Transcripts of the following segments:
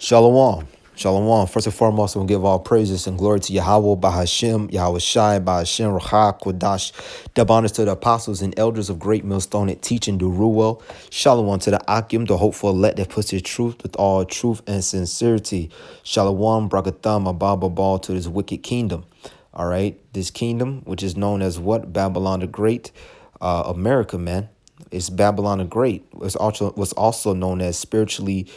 Shalom. Shalom. First and foremost, we'll give all praises and glory to Yahweh, Bahashem, Yahweh Shai, Bahashem, Raha, Kodash. Dub honors to the apostles and elders of Great Millstone at teaching, do Ruel. Shalom to the Akim, the hopeful elect that puts his truth with all truth and sincerity. Shalom, Bragatham, Ababa Ball to this wicked kingdom. All right. This kingdom, which is known as what? Babylon the Great, America, man. It's Babylon the Great. It's also was also known as spiritually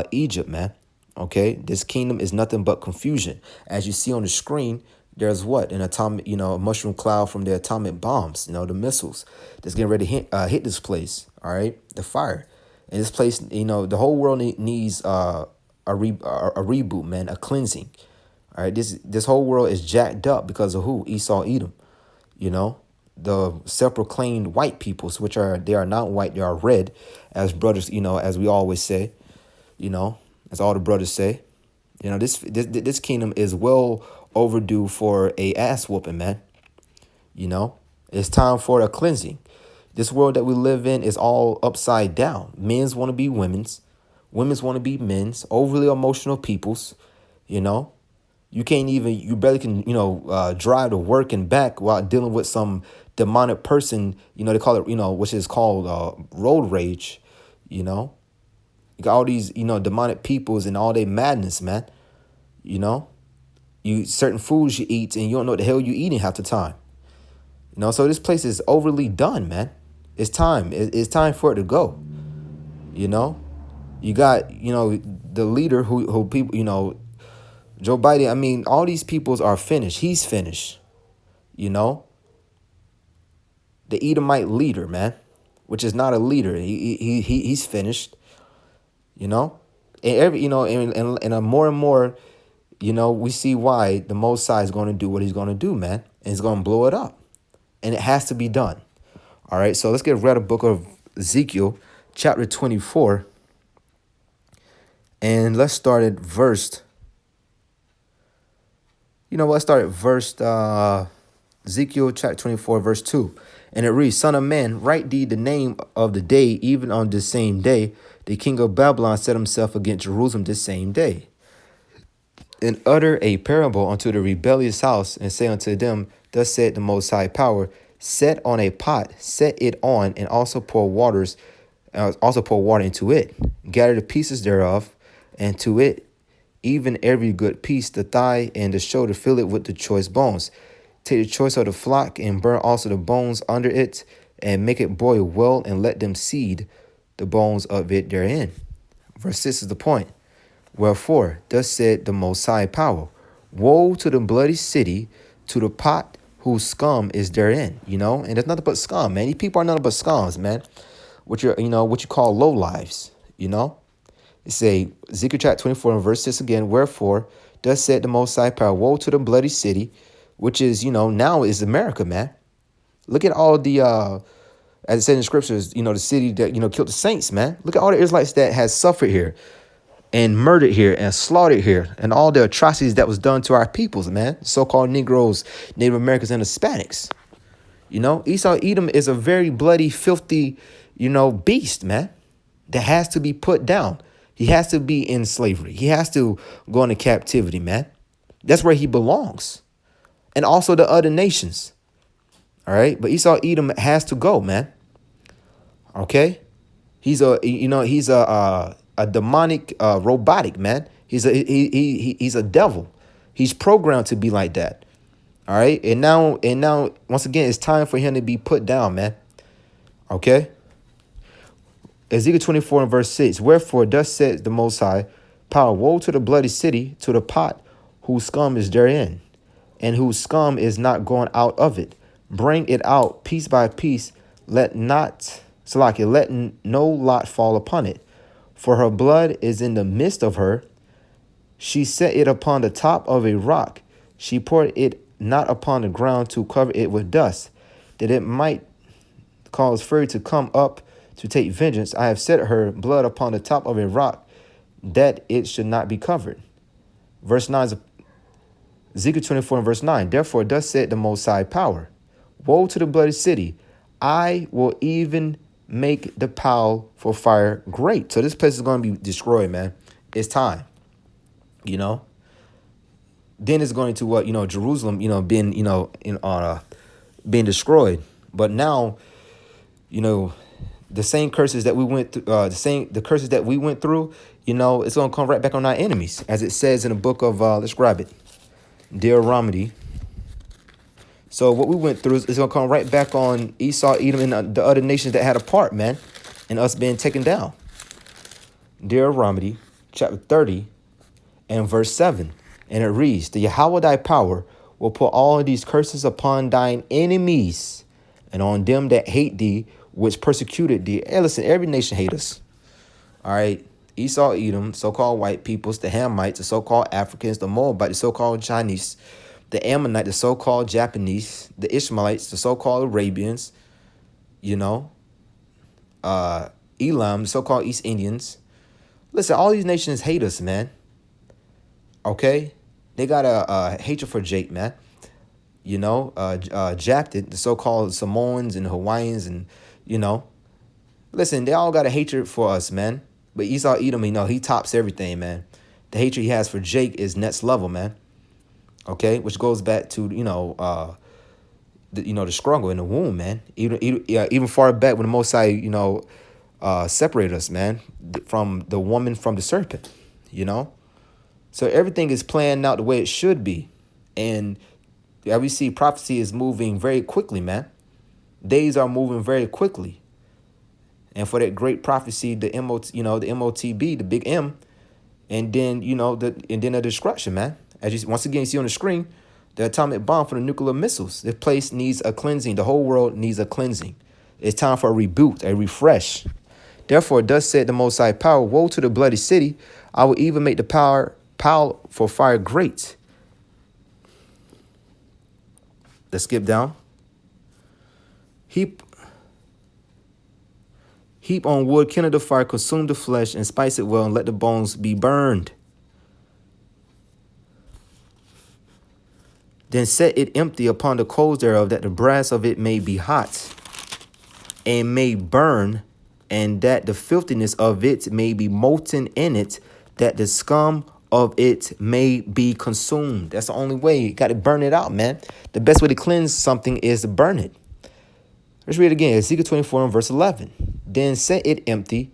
Egypt, man. Okay, this kingdom is nothing but confusion. As you see on the screen, there's what? An atomic, a mushroom cloud from the atomic bombs, the missiles that's getting ready to hit this place. All right, the fire. And this place, the whole world needs a reboot, man, a cleansing. All right, this whole world is jacked up because of who? Esau, Edom. The self-proclaimed white peoples, they are not white, they are red, as brothers, as we always say, as all the brothers say. This kingdom is well overdue for a ass whooping, man. It's time for a cleansing. This world that we live in is all upside down. Men's want to be women's want to be men's, overly emotional peoples. You barely can, drive to work and back while dealing with some demonic person, they call it, which is called road rage. You got all these, demonic peoples and all their madness, man. You certain foods you eat and you don't know what the hell you eating half the time. So this place is overly done, man. It's time. It's time for it to go. You got, the leader who people, Joe Biden. I mean, all these peoples are finished. He's finished. The Edomite leader, man, which is not a leader. He's finished. And every, and more and more, we see why the Most High is going to do what he's going to do, man. And he's going to blow it up. And it has to be done. All right. So let's get read a book of Ezekiel, chapter 24. And let's start at verse. Let's start at verse Ezekiel chapter 24, verse 2. And it reads, Son of man, write thee the name of the day, even on this same day, the king of Babylon set himself against Jerusalem this same day. And utter a parable unto the rebellious house, and say unto them, Thus said the Most High Power, set on a pot, set it on, and also pour water into it. Gather the pieces thereof, and to it, even every good piece, the thigh and the shoulder, fill it with the choice bones. Take the choice of the flock, and burn also the bones under it, and make it boil well, and let them seed the bones of it therein. Verse 6 is the point. Wherefore, thus said the Most High Power, woe to the bloody city, to the pot whose scum is therein. And there's nothing but scum, man. These people are nothing but scums, man. What you call low lives, It say Ezekiel chapter 24 and verse 6 again. Wherefore, thus said the Most High Power, woe to the bloody city, which is, now is America, man. Look at all the, as it said in the scriptures, the city that, killed the saints, man. Look at all the Israelites that has suffered here and murdered here and slaughtered here and all the atrocities that was done to our peoples, man. So-called Negroes, Native Americans, and Hispanics. Esau Edom is a very bloody, filthy, beast, man, that has to be put down. He has to be in slavery. He has to go into captivity, man. That's where he belongs. And also the other nations. All right. But Esau Edom has to go, man. Okay. He's a demonic, robotic, man. He's a devil. He's programmed to be like that. All right. And now, once again, it's time for him to be put down, man. Okay. Ezekiel 24 and verse 6. Wherefore, thus says the Most High Power, woe to the bloody city, to the pot whose scum is therein, and whose scum is not gone out of it. Bring it out piece by piece. Let no lot fall upon it. For her blood is in the midst of her. She set it upon the top of a rock. She poured it not upon the ground to cover it with dust, that it might cause fury to come up to take vengeance. I have set her blood upon the top of a rock, that it should not be covered. Verse 9 is Ezekiel 24 and verse 9. Therefore, thus said the Most High Power, woe to the bloody city. I will even make the pile for fire great. So this place is going to be destroyed, man. It's time. you know. Then it's going to what, Jerusalem, being, being destroyed. But now, you know, the same curses that we went through, the curses that we went through, it's going to come right back on our enemies, as it says in the book of, let's grab it, Deuteronomy. So what we went through is going to come right back on Esau, Edom, and the other nations that had a part, man, and us being taken down. Deuteronomy chapter 30 and verse 7. And it reads, the Yahweh thy power will put all of these curses upon thine enemies and on them that hate thee, which persecuted thee. Hey, listen, every nation hate us. All right. Esau, Edom, so-called white peoples, the Hamites, the so-called Africans, the Moabites, the so-called Chinese, the Ammonite, the so-called Japanese, the Ishmaelites, the so-called Arabians, Elam, the so-called East Indians. Listen, all these nations hate us, man. Okay? They got a hatred for Jake, man. Japhet, the so-called Samoans and Hawaiians, and, listen, they all got a hatred for us, man. But Esau, Edom, he tops everything, man. The hatred he has for Jake is next level, man. Okay? Which goes back to, the struggle in the womb, man. Even far back when the Most High, separated us, man, from the woman, from the serpent, So everything is planned out the way it should be. And we see prophecy is moving very quickly, man. Days are moving very quickly. And for that great prophecy, the MOTB, the big M, and then, the destruction, man. As you once again see on the screen, the atomic bomb for the nuclear missiles. This place needs a cleansing. The whole world needs a cleansing. It's time for a reboot, a refresh. Therefore, thus said the Most High Power, woe to the bloody city. I will even make the power for fire great. Let's skip down. Heap on wood, kindle the fire, consume the flesh, and spice it well, and let the bones be burned. Then set it empty upon the coals thereof, that the brass of it may be hot, and may burn, and that the filthiness of it may be molten in it, that the scum of it may be consumed. That's the only way. You got to burn it out, man. The best way to cleanse something is to burn it. Let's read it again. Ezekiel 24 and verse 11. Then set it empty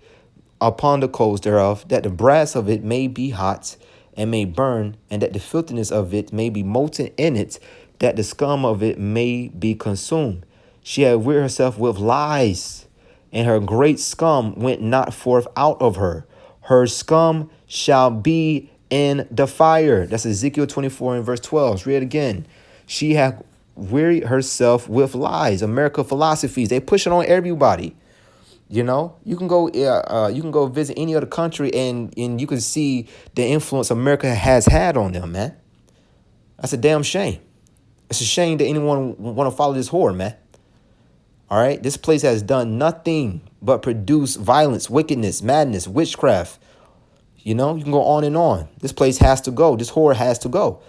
upon the coals thereof, that the brass of it may be hot, and may burn, and that the filthiness of it may be molten in it, that the scum of it may be consumed. She had wearied herself with lies, and her great scum went not forth out of her. Her scum shall be in the fire. That's Ezekiel 24 and verse 12. Let's read it again. She hath wearied herself with lies. American philosophies, they push it on everybody. You can go visit any other country and you can see the influence America has had on them, man. That's a damn shame. It's a shame that anyone want to follow this whore, man. All right. This place has done nothing but produce violence, wickedness, madness, witchcraft. You can go on and on. This place has to go. This whore has to go.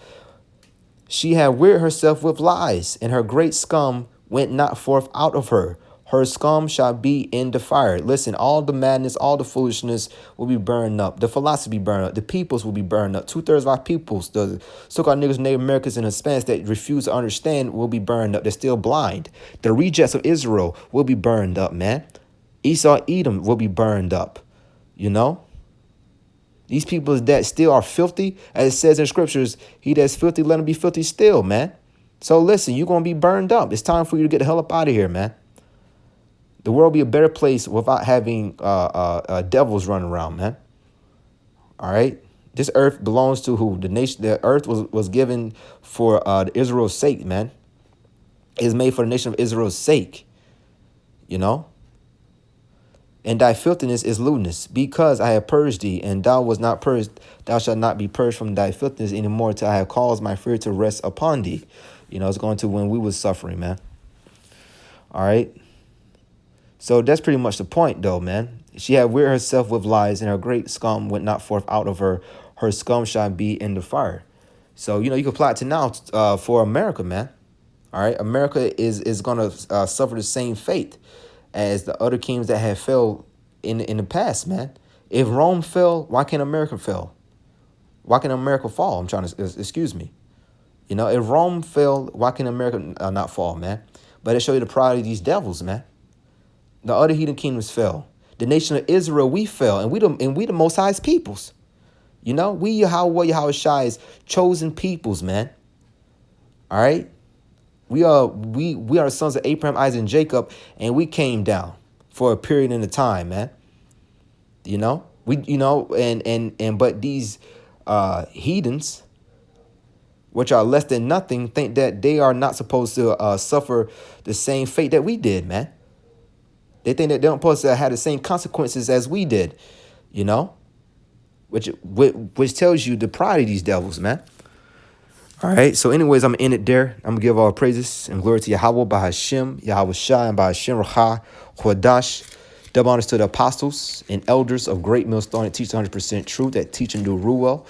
She had wearied herself with lies, and her great scum went not forth out of her. Her scum shall be in the fire. Listen, all the madness, all the foolishness will be burned up. The philosophy burned up. The peoples will be burned up. 2/3 of our peoples, the so-called niggas, Native Americans, and Hispanics that refuse to understand will be burned up. They're still blind. The rejects of Israel will be burned up, man. Esau, Edom will be burned up. These people that still are filthy, as it says in scriptures, he that's filthy, let him be filthy still, man. So listen, you're going to be burned up. It's time for you to get the hell up out of here, man. The world will be a better place without having devils running around, man. All right. This earth belongs to who? The nation. The earth was given for Israel's sake, man. It is made for the nation of Israel's sake. And thy filthiness is lewdness, because I have purged thee, and thou was not purged. Thou shalt not be purged from thy filthiness anymore till I have caused my fear to rest upon thee. It's going to when we was suffering, man. All right. So that's pretty much the point, though, man. She had wearied herself with lies, and her great scum went not forth out of her. Her scum shall be in the fire. So, you can apply it to now for America, man. All right. America is going to suffer the same fate as the other kingdoms that have failed in the past, man. If Rome fell, why can't America fail? Why can America fall? I'm trying to, excuse me. You know, if Rome fell, why can America not fall, man? But it show you the pride of these devils, man. The other heathen kingdoms fell. The nation of Israel, we fell, and we the Most High's peoples. You know, we Yahweh Shai's chosen peoples, man. All right, we are sons of Abraham, Isaac, and Jacob, and we came down for a period in the time, man. You know, but these heathens, which are less than nothing, think that they are not supposed to suffer the same fate that we did, man. They think that they're not supposed to have the same consequences as we did, you know, which tells you the pride of these devils, man. All right. So anyways, I'm going to end it there. I'm going to give all praises and glory to Yahweh, Bahashem, Yahweh Shai, and Bahashem Raha, Chodash. Double honors to the apostles and elders of Great Millstone that teach 100% truth, that teach and do rule well.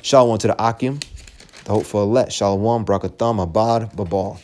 Shalom to the Akim, the hopeful elect. Shalom, Brakatham, Abad, Babal.